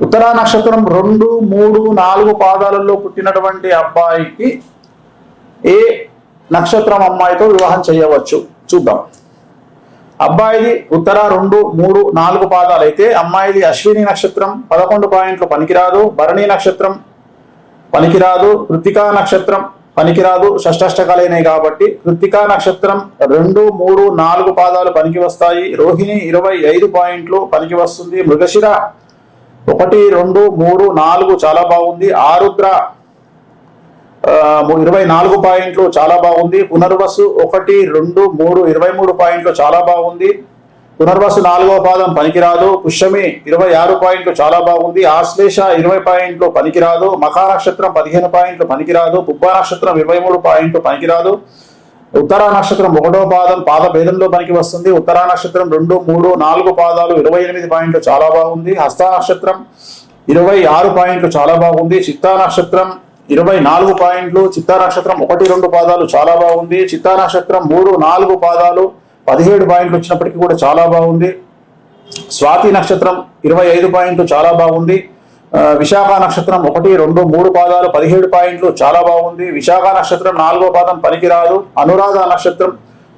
ఉత్తరా నక్షత్రం 2, 3, 4 పాదాలలో పుట్టినటువంటి అబ్బాయికి ఏ నక్షత్రం అమ్మాయితో వివాహం చేయవచ్చు చూద్దాం. అబ్బాయిది ఉత్తర 2, 3, 4 పాదాలు అయితే అమ్మాయిది అశ్విని నక్షత్రం 11 పాయింట్లు పనికిరాదు, భరణి నక్షత్రం పనికిరాదు, కృత్తికా నక్షత్రం పనికిరాదు, షష్టాష్టకాలైనవి కాబట్టి కృత్తికా నక్షత్రం 2, 3, 4 పాదాలు పనికి వస్తాయి. రోహిణి 25 పాయింట్లు పనికి వస్తుంది. మృగశిర 1, 2, 3, 4 చాలా బాగుంది. ఆరుద్ర 24 పాయింట్లు చాలా బాగుంది. పునర్వసు 1, 2, 3 23 పాయింట్లు చాలా బాగుంది. పునర్వసు 4వ పాదం పనికిరాదు. పుష్యమి 26 పాయింట్లు చాలా బాగుంది. ఆశ్లేష 20 పాయింట్లు పనికిరాదు. మఖా నక్షత్రం 15 పాయింట్లు పనికిరాదు. పుబ్బ నక్షత్రం 23 పాయింట్లు పనికిరాదు. ఉత్తరా నక్షత్రం 1వ పాదం పాద భేదంలో పనికి వస్తుంది. ఉత్తరా నక్షత్రం 2, 3, 4 పాదాలు 28 పాయింట్లు చాలా బాగుంది. హస్త నక్షత్రం 26 పాయింట్లు చాలా బాగుంది. చిత్తా నక్షత్రం 24 పాయింట్లు. చిత్తా నక్షత్రం 1, 2 పాదాలు చాలా బాగుంది. చిత్తా నక్షత్రం 3, 4 పాదాలు 17 పాయింట్లు వచ్చినప్పటికీ కూడా చాలా బాగుంది. స్వాతి నక్షత్రం 25 పాయింట్లు చాలా బాగుంది. విశాఖ నక్షత్రం 1, 2, 3 పాదాలు 17 పాయింట్లు చాలా బాగుంది. విశాఖ నక్షత్రం 4వ పాదం పనికిరాదు. అనురాధ నక్షత్రం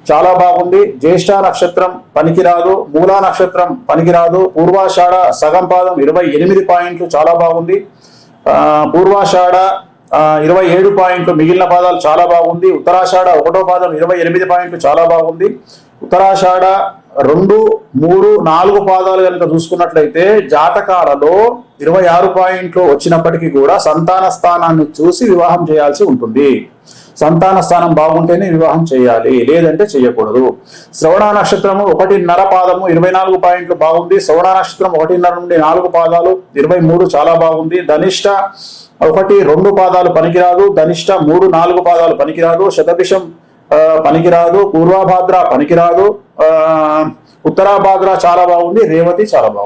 చాలా బాగుంది. జ్యేష్ఠ నక్షత్రం పనికిరాదు. మూలా నక్షత్రం పనికిరాదు. పూర్వాషాఢ సగం పాదం 28 పాయింట్లు చాలా బాగుంది. పూర్వాషాఢ 27 పాయింట్లు మిగిలిన పాదాలు చాలా బాగుంది. ఉత్తరాషాఢ 1వ పాదం 28 పాయింట్లు చాలా బాగుంది. ఉత్తరాషాఢ 2, 3, 4 పాదాలు కనుక చూసుకున్నట్లయితే జాతకాలలో 26 పాయింట్లు వచ్చినప్పటికీ కూడా సంతాన స్థానాన్ని చూసి వివాహం చేయాల్సి ఉంటుంది. సంతాన స్థానం బాగుంటేనే వివాహం చేయాలి, లేదంటే చేయకూడదు. శ్రవణ నక్షత్రము 1.5 పాదము 24 పాయింట్లు బాగుంది. శ్రవణ నక్షత్రం 1.5 నుండి 4 పాదాలు 23 చాలా బాగుంది. ధనిష్ట 1, 2 పాదాలు పనికిరాదు. ధనిష్ట 3, 4 పాదాలు పనికిరాదు. శతభిషం పనికిరాదు. పూర్వభాద్ర పనికిరాదు. ఉత్తరాభాద్ర చాలా బాగుంది. రేవతి చాలా బాగుంది.